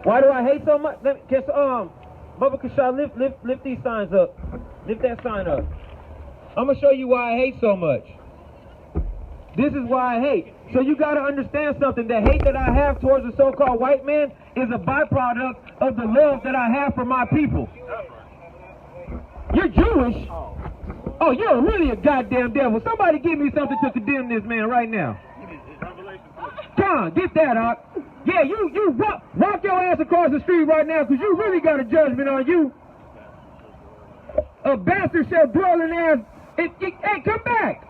Why do I hate so much? Bubba Kashaw, lift these signs up. Lift that sign up. I'm gonna show you why I hate so much. This is why I hate. So you gotta understand something. The hate that I have towards the so-called white man is a byproduct of the love that I have for my people. You're Jewish? Oh, you're really a goddamn devil. Somebody give me something to condemn this man right now. Come on, get that out. Yeah, you walk your ass across the street right now, because you really got a judgment on you. A bastard shall dwell in ass. Hey, come back.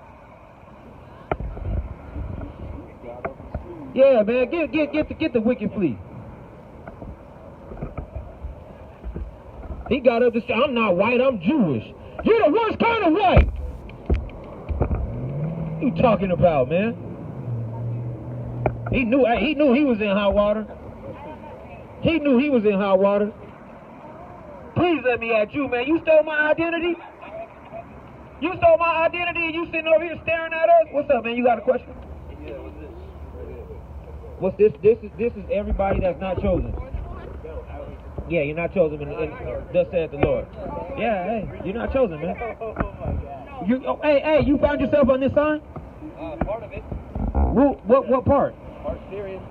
Yeah, man, get the wicked flea. He got up to say, I'm not white, I'm Jewish. You're the worst kind of white. What you talking about, man? He knew he was in hot water. He knew he was in hot water. Please let me at you, man. You stole my identity? You stole my identity and you sitting over here staring at us? What's up, man? You got a question? Yeah, what's this? This is everybody that's not chosen. Yeah, you're not chosen, and thus saith the Lord. Yeah, hey, you're not chosen, man. Hey, you found yourself on this sign? Part of it. What part? Part Syrian.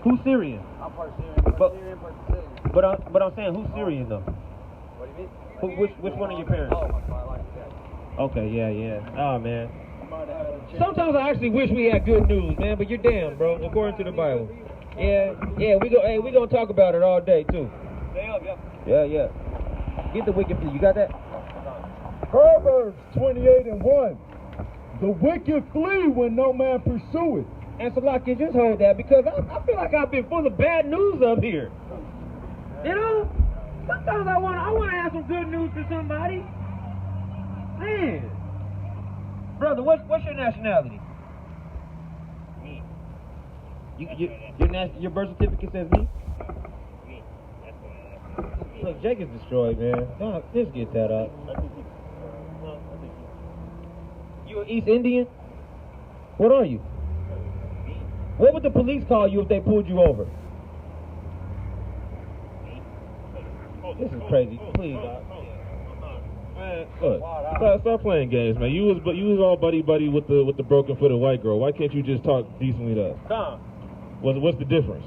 Who's Syrian? I'm part Syrian. Part Syrian, part Sicilian. But I'm saying, who's Syrian though? What do you mean? Which one of your parents? Oh, my like that. Okay, yeah. Oh man. Sometimes I actually wish we had good news, man. But you're damn, bro. According to the Bible. Yeah. We gonna talk about it all day too. Yeah. Get the wicked flea. You got that? Proverbs 28:1. The wicked flee when no man pursue it. And so, like, you just hold that, because I feel like I've been full of bad news up here. You know, sometimes I want to have some good news for somebody. Man, brother, what's your nationality? Me. Your birth certificate says me. Me. That's what Look, Jake is destroyed, man. Don't just get that up. You an East Indian? What are you? What would the police call you if they pulled you over? This is crazy. Please, dog. Man, look, stop playing games, man. You was all buddy with the broken-footed white girl. Why can't you just talk decently to us? Tom. What's the difference?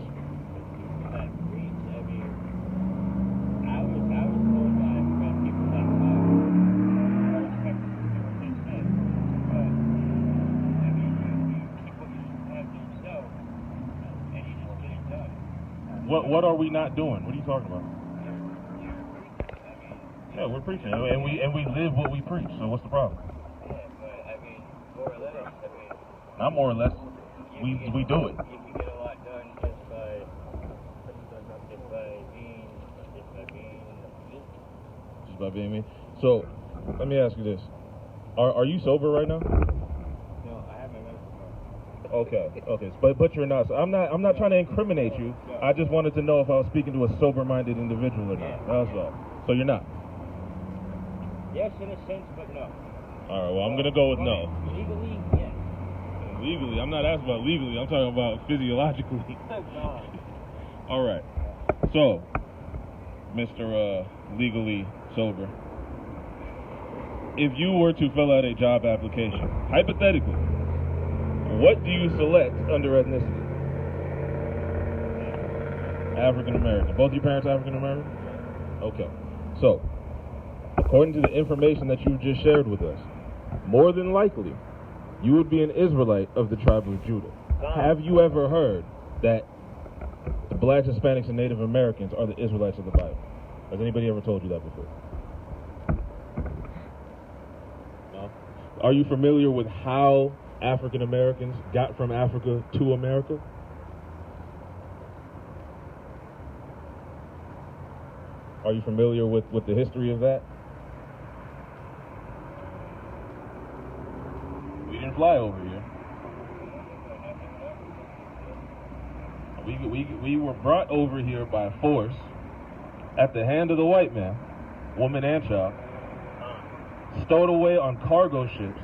What are we not doing? What are you talking about? Yeah, we're preaching, and we live what we preach. So what's the problem? Yeah, but I mean, more or less. Not more or less. We do it. You can get a lot done just by being me. So let me ask you this: Are you sober right now? No, I have my medical card. Okay, but you're not. So I'm not trying to incriminate you. I just wanted to know if I was speaking to a sober-minded individual or not. That's all. So you're not. Yes, in a sense, but no. All right. Well, I'm gonna go with no. Legally, yes. Legally, I'm not asking about legally. I'm talking about physiologically. All right. So, Mr. Legally sober, if you were to fill out a job application, hypothetically, what do you select under ethnicity? African American. Both your parents African American? Okay. So, according to the information that you've just shared with us, more than likely, you would be an Israelite of the tribe of Judah. Have you ever heard that the blacks, Hispanics, and Native Americans are the Israelites of the Bible? Has anybody ever told you that before? No? Are you familiar with how African Americans got from Africa to America? Are you familiar with the history of that? We didn't fly over here. We were brought over here by force at the hand of the white man, woman and child, stowed away on cargo ships,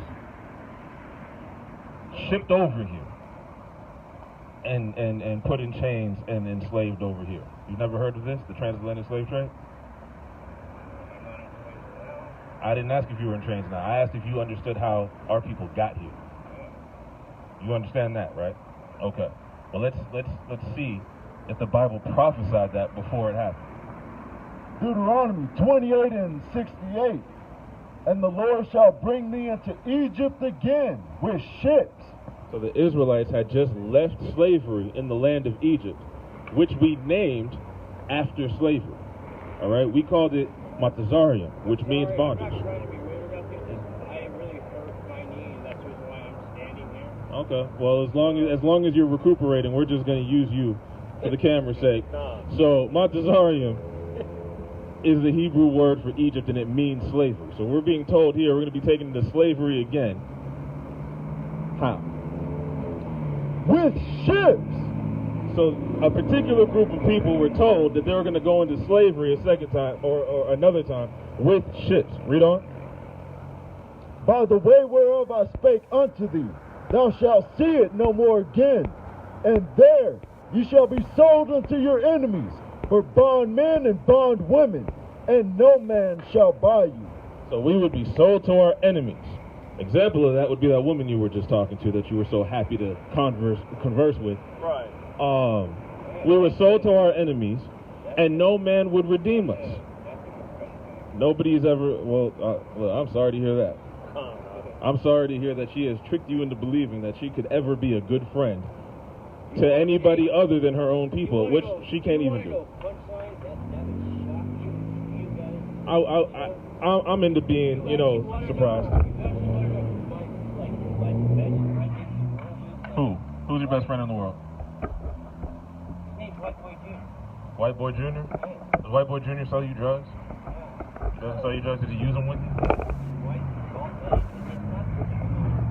shipped over here. and put in chains and enslaved over here. You've never heard of this, the transatlantic slave trade? I didn't ask if you were in chains now. I asked if you understood how our people got here. You understand that, right? Okay. Well, let's see if the Bible prophesied that before it happened. Deuteronomy 28 and 68. And the Lord shall bring thee into Egypt again with ships. So the Israelites had just left slavery in the land of Egypt, which we named after slavery. All right? We called it Matazarium, which means bondage. I really hurt my knee, and that's the reason why I'm standing here. Okay. Well, as long as you're recuperating, we're just going to use you for the camera's sake. So Matazarium is the Hebrew word for Egypt, and it means slavery. So we're being told here we're going to be taken into slavery again. How? With ships. So a particular group of people were told that they were going to go into slavery a second time or another time with ships. Read on. By the way whereof I spake unto thee, thou shalt see it no more again. And there ye shall be sold unto your enemies for bondmen and bondwomen, and no man shall buy you. So we would be sold to our enemies. Example of that would be that woman you were just talking to that you were so happy to converse with. Right. We were sold to our enemies, and no man would redeem us. Nobody's ever, well, I'm sorry to hear that. I'm sorry to hear that she has tricked you into believing that she could ever be a good friend to anybody other than her own people, which she can't even do. I'm into being, surprised. Who's your best friend in the world? White Boy Jr.? Does White Boy Jr. sell you drugs? He doesn't sell you drugs? Did he use them with you?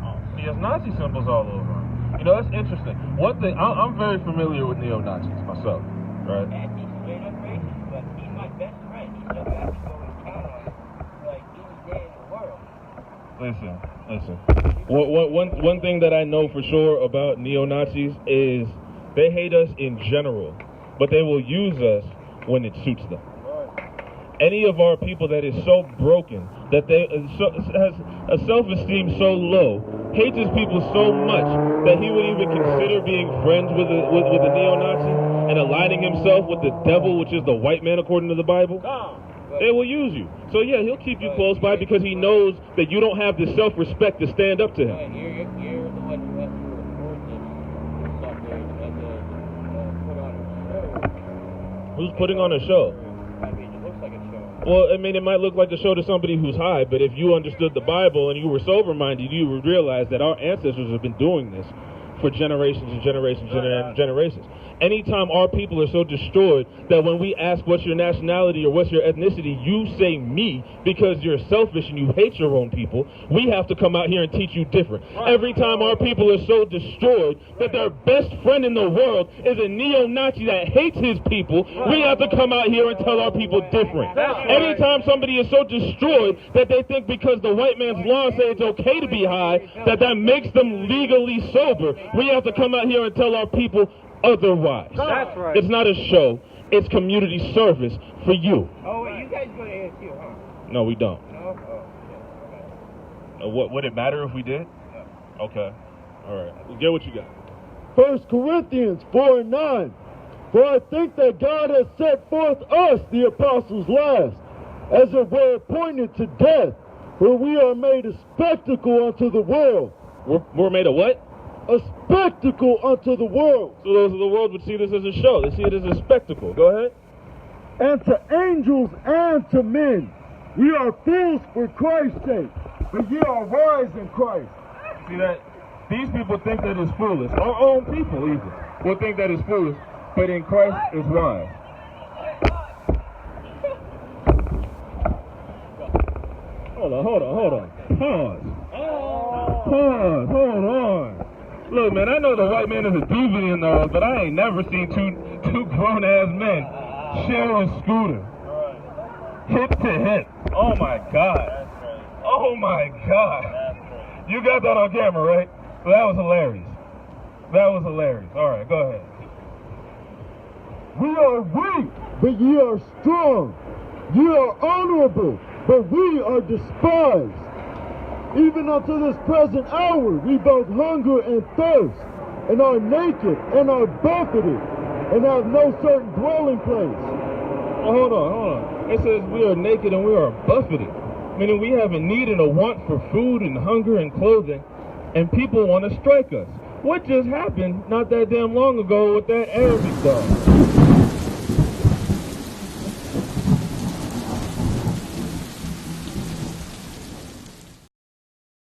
Oh, he has Nazi symbols all over him. That's interesting. One thing, I'm very familiar with neo-Nazis myself, right? He's straight up racist, but he's my best friend. He's so happy to go and count on like any day in the world. Listen. One thing that I know for sure about neo-Nazis is they hate us in general, but they will use us when it suits them. Any of our people that is so broken, that has a self-esteem so low, hates his people so much that he would even consider being friends with a neo-Nazi and aligning himself with the devil, which is the white man according to the Bible. They will use you. So yeah, he'll keep you close by because he knows that you don't have the self-respect to stand up to him. You're the one who has to record this stuff there. You have to put on a show. Who's putting on a show? I mean, it looks like a show. Well, I mean, it might look like a show to somebody who's high, but if you understood the Bible and you were sober-minded, you would realize that our ancestors have been doing this for generations and generations and generations. Anytime our people are so destroyed that when we ask what's your nationality or what's your ethnicity, you say me because you're selfish and you hate your own people, we have to come out here and teach you different. Every time our people are so destroyed that their best friend in the world is a neo-Nazi that hates his people, we have to come out here and tell our people different. Anytime somebody is so destroyed that they think because the white man's laws say it's okay to be high, that makes them legally sober, we have to come out here and tell our people otherwise. That's right. It's not a show. It's community service for you. Oh, wait, you guys go to ASU, huh? No, we don't. No? Oh, What would it matter if we did? Okay. All right. Well, get what you got. 1 Corinthians 4 and 9. For I think that God has set forth us, the apostles last, as it were appointed to death, for we are made a spectacle unto the world. We're made a what? A spectacle unto the world. So those of the world would see this as a show. They see it as a spectacle. Go ahead. And to angels and to men. We are fools for Christ's sake, but ye are wise in Christ. See that? These people think that it's foolish. Our own people even will think that it's foolish, but in Christ it's wise. Hold on. Pause. Hold on. Look, man, I know the white man is a deviant and all, but I ain't never seen two grown-ass men share a scooter. Hip to hip. Oh, my God. Oh, my God. You got that on camera, right? Well, that was hilarious. That was hilarious. All right, go ahead. We are weak, but ye are strong. Ye are honorable, but we are despised. Even unto this present hour we both hunger and thirst, and are naked and are buffeted, and have no certain dwelling place. Oh, hold on. It says we are naked and we are buffeted, meaning we have a need and a want for food and hunger and clothing, and people want to strike us. What just happened not that damn long ago with that Arabic dog?